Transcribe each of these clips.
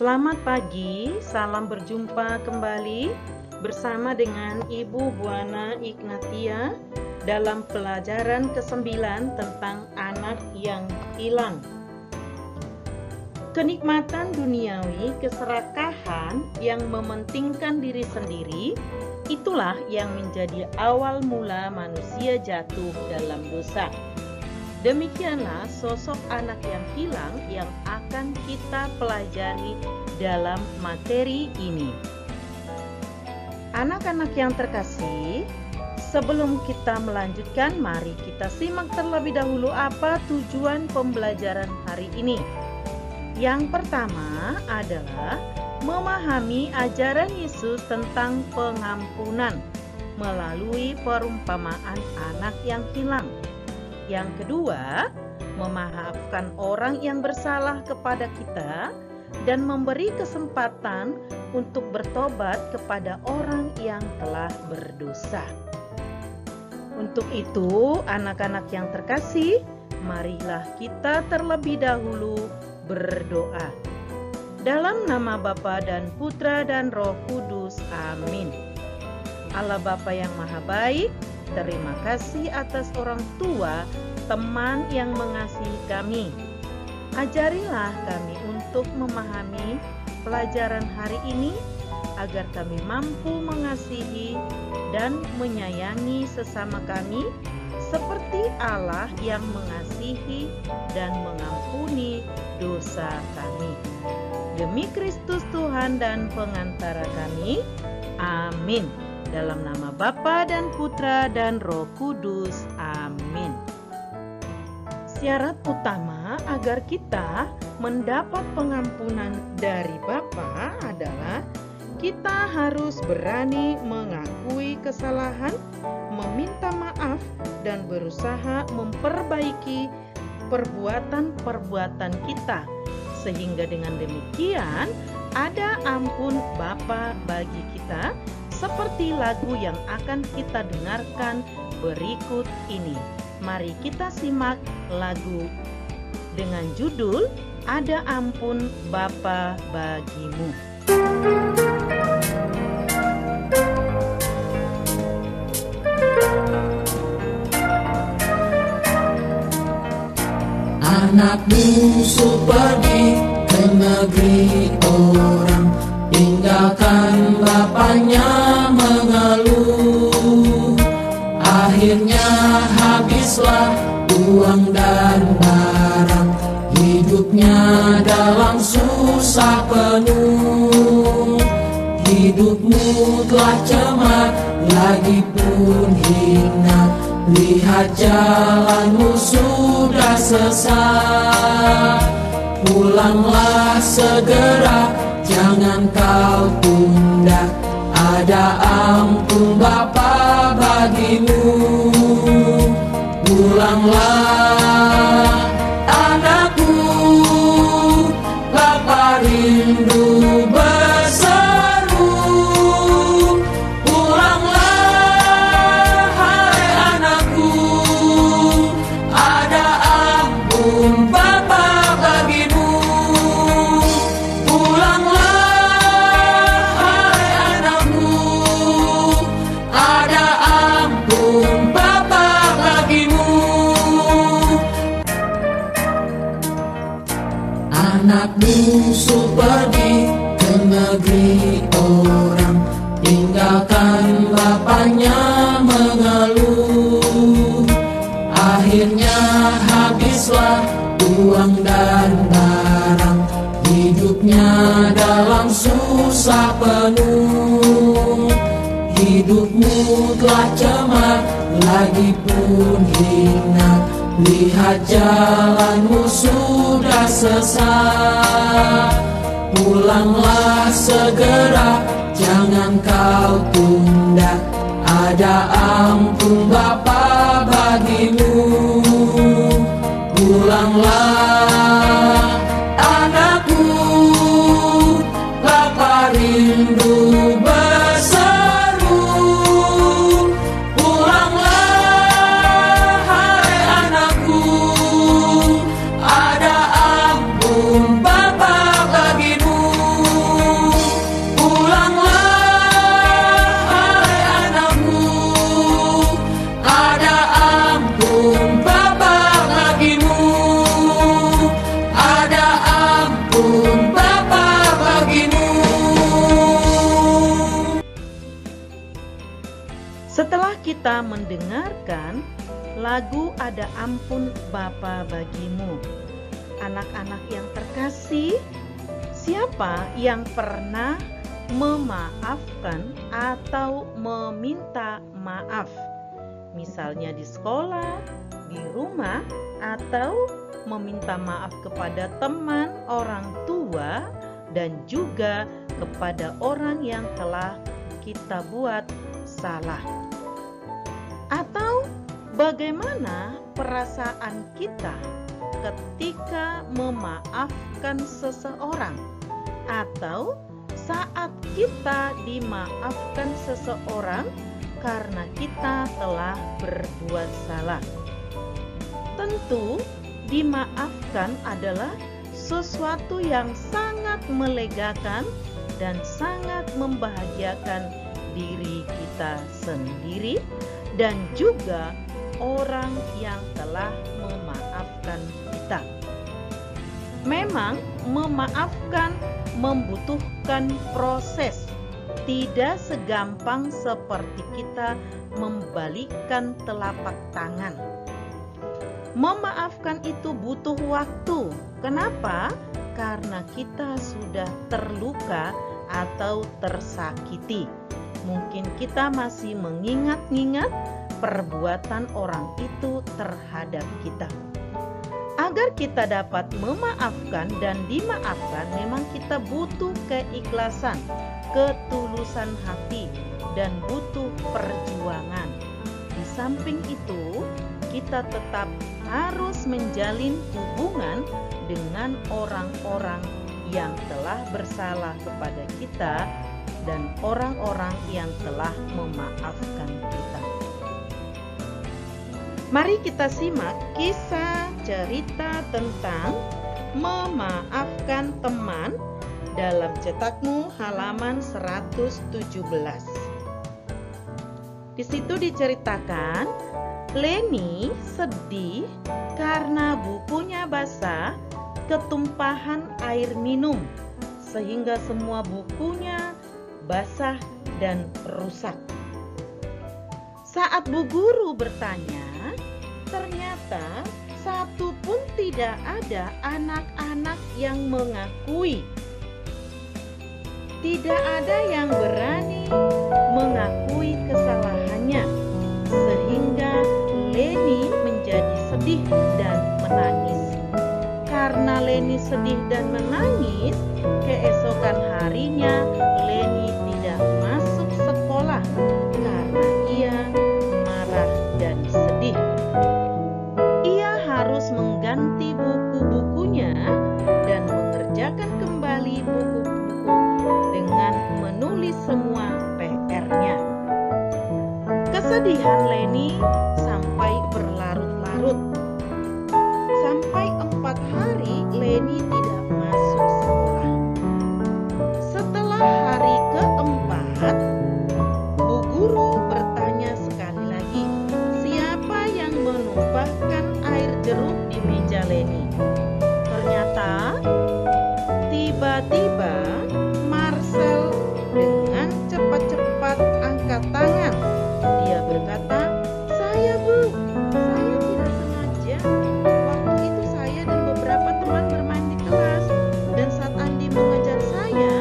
Selamat pagi, salam berjumpa kembali bersama dengan Ibu Buana Ignatia dalam pelajaran ke-9 tentang anak yang hilang. Kenikmatan duniawi, keserakahan yang mementingkan diri sendiri, itulah yang menjadi awal mula manusia jatuh dalam dosa. Demikianlah sosok anak yang hilang yang akan kita pelajari dalam materi ini. Anak-anak yang terkasih, sebelum kita melanjutkan, mari kita simak terlebih dahulu apa tujuan pembelajaran hari ini. Yang pertama adalah memahami ajaran Yesus tentang pengampunan melalui perumpamaan anak yang hilang. Yang kedua, memaafkan orang yang bersalah kepada kita dan memberi kesempatan untuk bertobat kepada orang yang telah berdosa. Untuk itu, anak-anak yang terkasih, marilah kita terlebih dahulu berdoa. Dalam nama Bapa dan Putra dan Roh Kudus, amin. Allah Bapa yang Maha Baik, terima kasih atas orang tua, teman yang mengasihi kami. Ajarilah kami untuk memahami pelajaran hari ini, agar kami mampu mengasihi dan menyayangi sesama kami, seperti Allah yang mengasihi dan mengampuni dosa kami. Demi Kristus Tuhan dan pengantara kami, amin. Dalam nama Bapa dan Putra dan Roh Kudus, amin. Syarat utama agar kita mendapat pengampunan dari Bapa adalah kita harus berani mengakui kesalahan, meminta maaf, dan berusaha memperbaiki perbuatan-perbuatan kita, sehingga dengan demikian ada ampun Bapa bagi kita, seperti lagu yang akan kita dengarkan berikut ini. Mari kita simak lagu dengan judul Ada Ampun Bapa Bagimu. Anak bungsu pergi ke negeri orang, tinggalkan bapaknya mengeluh. Akhirnya habislah uang dan barang, hidupnya dalam susah penuh. Hidupmu telah cemar, lagi pun hina, lihat jalanmu sudah sesat. Pulanglah segera, jangan kau tunda, ada ampun Bapa bagimu. Pulanglah anakku, Bapa rindu berseru. Pulanglah hai anakku, ada ampun Bapa bagimu. Anak bungsu pergi ke negeri orang, tinggalkan bapaknya mengeluh. Akhirnya habislah uang dan barang, hidupnya dalam susah penuh. Hidupmu telah cemar, lagi pun hina, lihat jalanmu sudah sesat. Pulanglah segera, jangan kau tunda, ada ampun Bapa bagimu. Pulanglah anakku, Bapa rindu berseru. Pulanglah hai anakku, ada ampun Bapa bagimu. kita mendengarkan lagu Ada Ampun Bapa Bagimu. Anak-anak yang terkasih, siapa yang pernah memaafkan atau meminta maaf? Misalnya di sekolah, di rumah, atau meminta maaf kepada teman, orang tua, dan juga kepada orang yang telah kita buat salah. Atau bagaimana perasaan kita ketika memaafkan seseorang, atau saat kita dimaafkan seseorang karena kita telah berbuat salah? Tentu, dimaafkan adalah sesuatu yang sangat melegakan dan sangat membahagiakan diri kita sendiri dan juga orang yang telah memaafkan kita. Memang memaafkan membutuhkan proses, tidak segampang seperti kita membalikkan telapak tangan. Memaafkan itu butuh waktu. Kenapa? Karena kita sudah terluka atau tersakiti. Mungkin kita masih mengingat-ingat perbuatan orang itu terhadap kita. Agar kita dapat memaafkan dan dimaafkan, memang kita butuh keikhlasan, ketulusan hati, dan butuh perjuangan. Di samping itu, kita tetap harus menjalin hubungan dengan orang-orang yang telah bersalah kepada kita dan orang-orang yang telah memaafkan kita. Mari kita simak kisah cerita tentang memaafkan teman dalam Cetakmu halaman 117. Di situ diceritakan, Leni sedih karena bukunya basah ketumpahan air minum, sehingga semua bukunya basah dan rusak. Saat Bu Guru bertanya, ternyata satu pun tidak ada anak-anak yang mengakui. Tidak ada yang berani mengakui kesalahannya, sehingga Leni menjadi sedih dan menangis. Karena Leni sedih dan menangis, keesokan harinya Leni tidak masuk sekolah karena ia marah dan sedih. Ia harus mengganti buku-bukunya dan mengerjakan kembali buku-buku dengan menulis semua PR-nya. Kesedihan Leni sampai berlarut-larut. Sampai 4 hari Leni tidak masuk sekolah. Setelah hari keempat, Bu Guru bertanya sekali lagi, siapa yang menumpahkan air jeruk di meja Leni? Ternyata tiba-tiba Marcel dengan cepat-cepat angkat tangan. Dia berkata, "Saya, Bu, saya tidak sengaja. Waktu itu saya dan beberapa teman bermain di kelas, dan saat Andi mengejar saya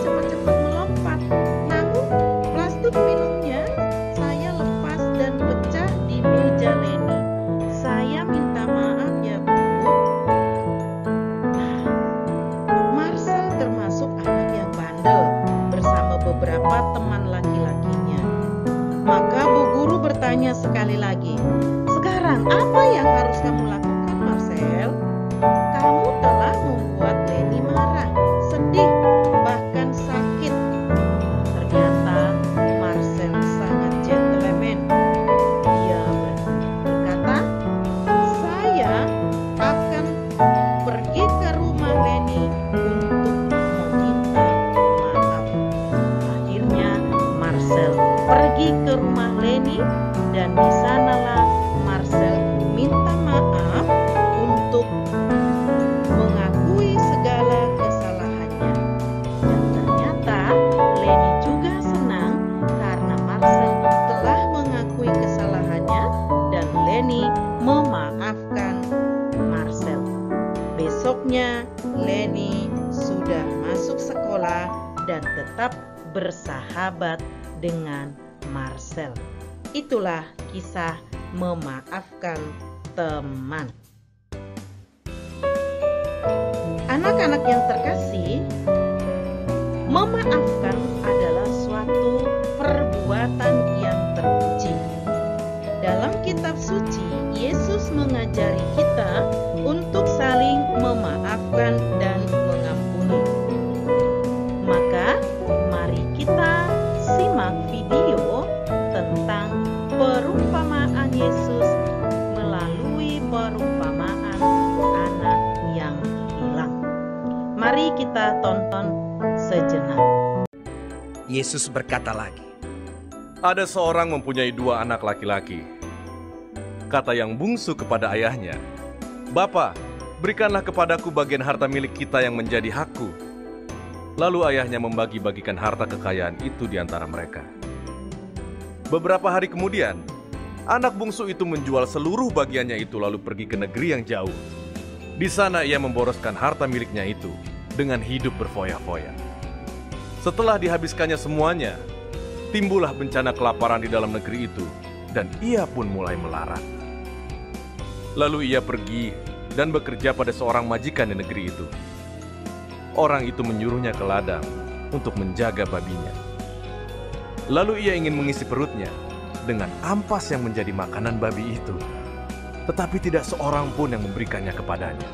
cepat-cepat melompat. Namun plastik minumnya saya lepas dan pecah di meja Leni. Saya minta maaf ya, Bu." Marcel termasuk anak yang bandel. bersalah dan tetap bersahabat dengan Marcel. Itulah kisah memaafkan teman. Anak-anak yang terkasih, memaafkan adalah suatu perbuatan yang terpuji. Dalam kitab suci, Yesus mengajari kita untuk saling memaafkan dan mengampuni. Maka, mari kita simak video tentang perumpamaan Yesus melalui perumpamaan anak yang hilang. Mari kita tonton sejenak. Yesus berkata lagi, Ada seorang mempunyai 2 anak laki-laki. Kata yang bungsu kepada ayahnya, "Bapa, berikanlah kepadaku bagian harta milik kita yang menjadi hakku." Lalu ayahnya membagi-bagikan harta kekayaan itu di antara mereka. Beberapa hari kemudian, anak bungsu itu menjual seluruh bagiannya itu lalu pergi ke negeri yang jauh. Di sana ia memboroskan harta miliknya itu dengan hidup berfoya-foya. Setelah dihabiskannya semuanya, timbullah bencana kelaparan di dalam negeri itu, dan ia pun mulai melarat. Lalu ia pergi dan bekerja pada seorang majikan di negeri itu. Orang itu menyuruhnya ke ladang untuk menjaga babinya. Lalu ia ingin mengisi perutnya dengan ampas yang menjadi makanan babi itu, tetapi tidak seorang pun yang memberikannya kepadanya.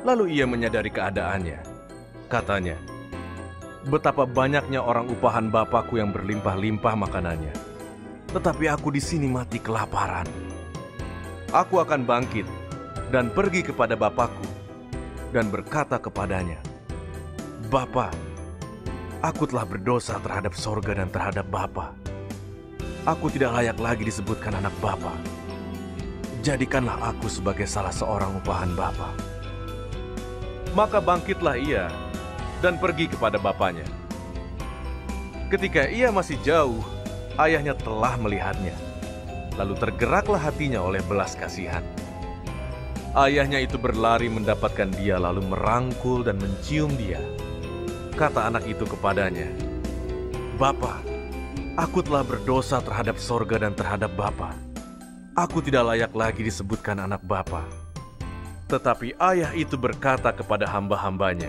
Lalu ia menyadari keadaannya. Katanya, "Betapa banyaknya orang upahan Bapakku yang berlimpah-limpah makanannya, tetapi aku di sini mati kelaparan. Aku akan bangkit dan pergi kepada Bapakku dan berkata kepadanya, Bapa, aku telah berdosa terhadap sorga dan terhadap Bapa. Aku tidak layak lagi disebutkan anak Bapa. Jadikanlah aku sebagai salah seorang upahan Bapa." Maka bangkitlah ia dan pergi kepada bapaknya. Ketika ia masih jauh, ayahnya telah melihatnya. Lalu tergeraklah hatinya oleh belas kasihan. Ayahnya itu berlari mendapatkan dia lalu merangkul dan mencium dia. Kata anak itu kepadanya, "Bapa, aku telah berdosa terhadap sorga dan terhadap Bapa. Aku tidak layak lagi disebutkan anak Bapa." Tetapi ayah itu berkata kepada hamba-hambanya,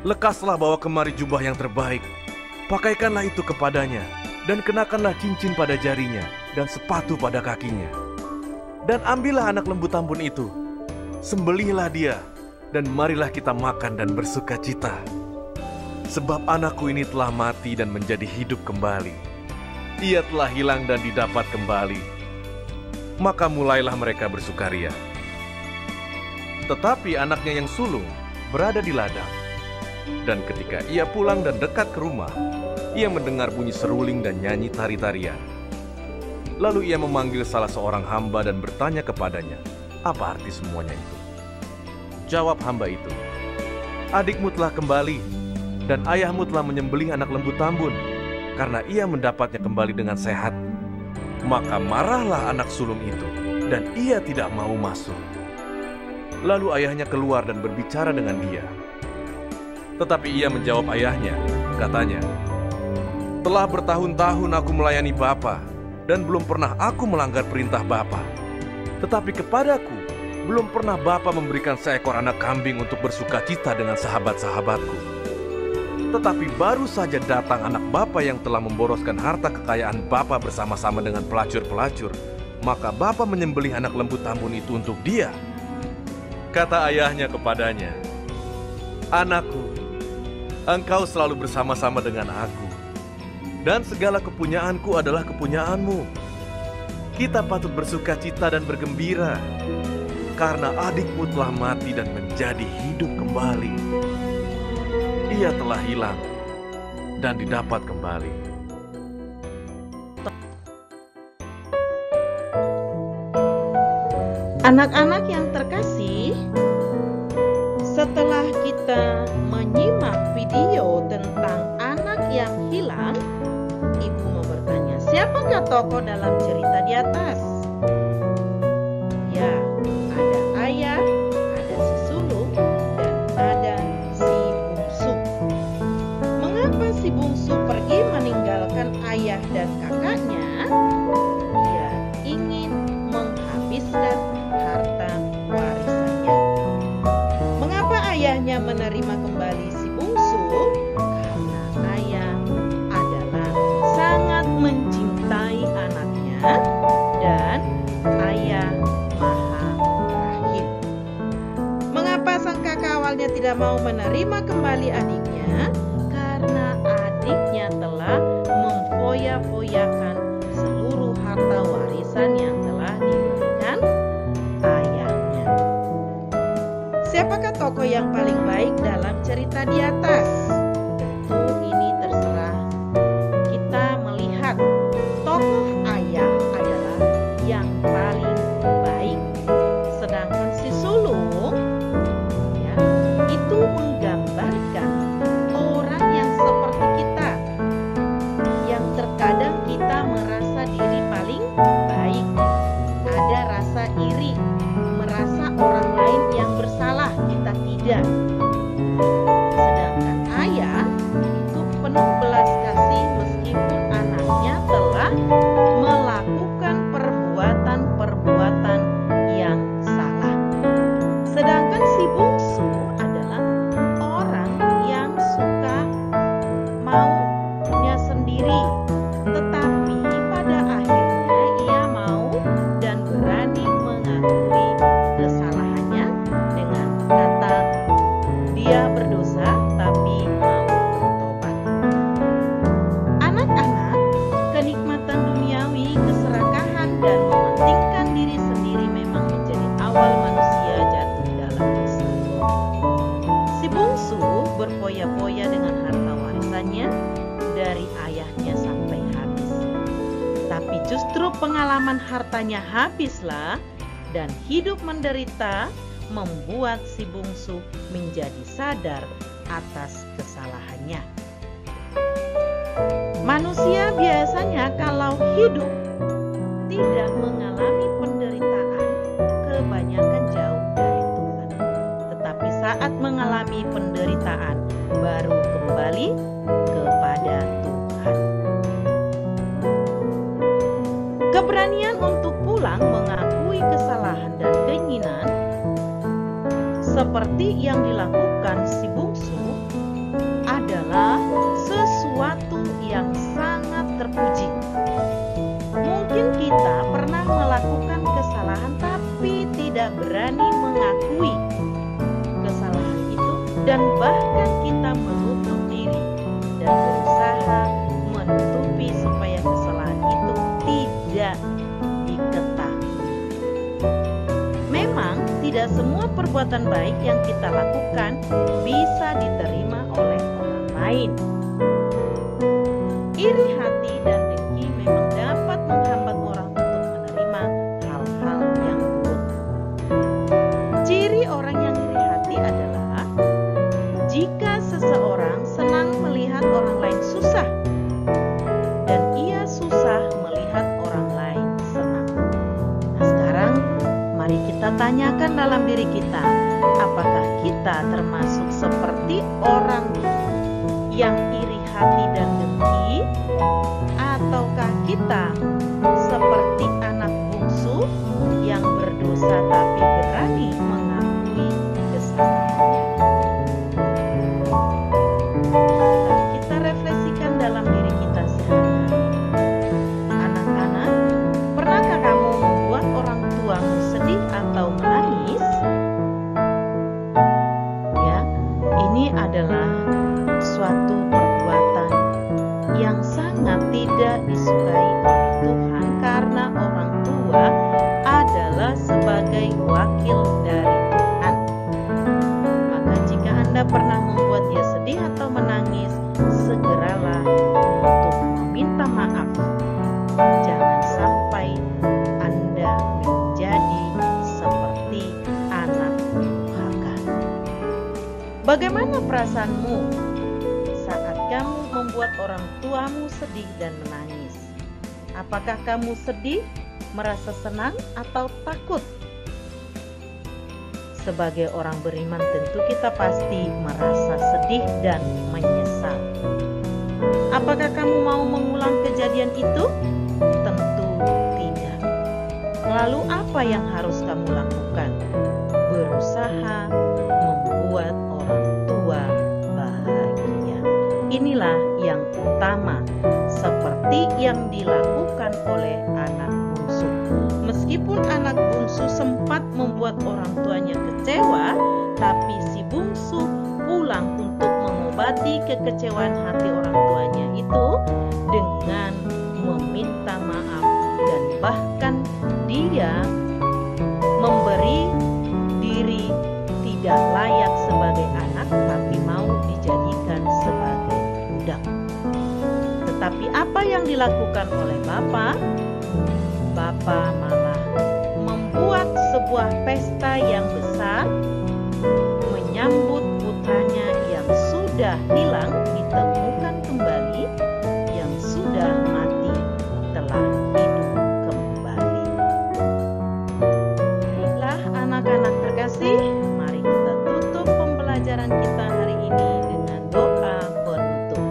"Lekaslah bawa kemari jubah yang terbaik, pakaikanlah itu kepadanya, dan kenakanlah cincin pada jarinya, dan sepatu pada kakinya. Dan ambillah anak lembu tambun itu, sembelihlah dia, dan marilah kita makan dan bersuka cita. Sebab anakku ini telah mati dan menjadi hidup kembali. Ia telah hilang dan didapat kembali." Maka mulailah mereka bersukaria. Tetapi anaknya yang sulung berada di ladang. Dan ketika ia pulang dan dekat ke rumah, ia mendengar bunyi seruling dan nyanyi tari-tarian. Lalu ia memanggil salah seorang hamba dan bertanya kepadanya, "Apa arti semuanya itu?" Jawab hamba itu, "Adikmu telah kembali, dan ayahmu telah menyembelih anak lembu tambun, karena ia mendapatnya kembali dengan sehat." Maka marahlah anak sulung itu, dan ia tidak mau masuk. Lalu ayahnya keluar dan berbicara dengan dia. Tetapi ia menjawab ayahnya, katanya, "Telah bertahun-tahun aku melayani Bapa, dan belum pernah aku melanggar perintah Bapa. Tetapi kepadaku, belum pernah Bapa memberikan seekor anak kambing untuk bersuka cita dengan sahabat-sahabatku. Tetapi baru saja datang anak Bapa yang telah memboroskan harta kekayaan Bapa bersama-sama dengan pelacur-pelacur. Maka Bapa menyembelih anak lembu tambun itu untuk dia." Kata ayahnya kepadanya, "Anakku, engkau selalu bersama-sama dengan aku, dan segala kepunyaanku adalah kepunyaanmu. Kita patut bersuka cita dan bergembira, karena adikmu telah mati dan menjadi hidup kembali. Ia telah hilang dan didapat kembali." Anak-anak yang terkasih, setelah kita menyimak video tentang anak yang hilang, ibu mau bertanya, siapakah tokoh dalam cerita di atas? Ya, ada ayah, ada si sulung, dan ada si bungsu. menerima kembali si bungsu karena ayah adalah sangat mencintai anaknya dan ayah maha rahim. Mengapa sang kakak awalnya tidak mau menerima kembali adiknya? Karena adiknya telah memfoya-foyakan seluruh harta warisan yang telah diberikan ayahnya. Siapakah tokoh yang paling baik dalam cerita di atas? Tentu ini terserah kita melihat tokoh ayah adalah yang paling baik. Sedangkan si sulung ya, itu menggambarkan orang yang seperti kita, yang terkadang kita merasa diri paling baik, ada rasa iri, merasa orang lain yang bersalah, kita tidak. Sedangkan ayah itu penuh belas kasih meskipun anaknya telah melakukan perbuatan-perbuatan yang salah. Sedangkan si bungsu adalah orang yang suka maunya sendiri, tetapi pada akhirnya ia mau dan berani mengakui kesalahannya dengan kata dia berdosa tapi mau bertobat. Anak-anak, kenikmatan duniawi, keserakahan, dan mementingkan diri sendiri memang menjadi awal manusia jatuh dalam dosa. Si bungsu berfoya-foya dengan harta warisannya dari ayahnya sampai habis. Tapi justru pengalaman hartanya habislah dan hidup menderita membuat si bungsu menjadi sadar atas kesalahannya. Manusia biasanya kalau hidup tidak mengalami penderitaan, kebanyakan jauh dari Tuhan. Tetapi saat mengalami penderitaan, baru kembali kepada Tuhan. Keberanian untuk pulang mengakui kesalahan dan keinginan seperti yang dilakukan si bungsu adalah sesuatu yang sangat terpuji. Mungkin kita pernah melakukan kesalahan tapi tidak berani mengakui kesalahan itu, dan bahkan kita menutup diri dan berusaha menutupi supaya kesalahan itu tidak diketahui. Memang tidak semua perbuatan baik yang kita lakukan bisa diterima oleh orang lain. Iri hati dan dengki memang dapat menghambat orang untuk menerima hal-hal yang buruk. Ciri orang yang iri hati adalah jika seseorang senang melihat orang lain susah dan ia susah melihat orang lain senang. Nah, sekarang mari kita tanyakan dalam diri kita, apakah kita termasuk seperti orang yang iri hati dan dengki, ataukah kita seperti anak bungsu yang berdosa tapi berani mengakui kesalahannya? Kita refleksikan dalam diri kita sehari-hari. Anak-anak, pernahkah kamu membuat orang tuamu sedih atau menangis? Ya, ini adalah suatu perbuatan yang sangat tidak disukai oleh Tuhan, karena orang tua adalah sebagai wakil dari Tuhan. Maka jika Anda pernah membuat dia sedih atau menangis, segeralah untuk meminta maaf. Jangan sampai Anda menjadi seperti anak durhaka. Bagaimana perasaanmu saat kamu membuat orang tuamu sedih dan menangis? Apakah kamu sedih, merasa senang, atau takut? Sebagai orang beriman tentu kita pasti merasa sedih dan menyesal. Apakah kamu mau mengulang kejadian itu? Tentu tidak. Lalu apa yang harus kamu lakukan? Berusaha membuat orang tua inilah yang utama, seperti yang dilakukan oleh anak bungsu. Meskipun anak bungsu sempat membuat orang tuanya kecewa, tapi si bungsu pulang untuk mengobati kekecewaan hati orang tuanya itu dengan meminta maaf, dan bahkan dia memberi diri tidak layak sebagai anak, tapi mau dijadikan sebagai budak. Tetapi apa yang dilakukan oleh Bapa? Bapa malah membuat sebuah pesta yang besar, menyambut putranya yang sudah hilang ditemukan kembali, yang sudah mati telah hidup kembali. Baiklah anak-anak terkasih, mari kita tutup pembelajaran kita hari ini dengan doa penutup.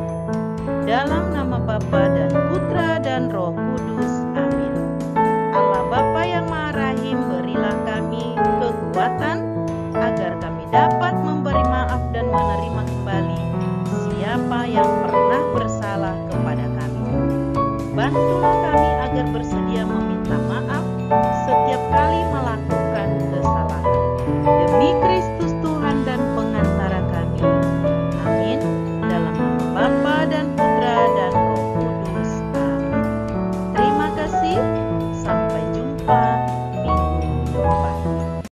Dalam nama Bapa dan Putra dan Roh Kudus, amin. Allah Bapa yang Maha Rahim, berilah kami kekuatan agar kami dapat memberi maaf dan menerima kembali siapa yang pernah bersalah kepada kami. Bantulah kami agar bersedia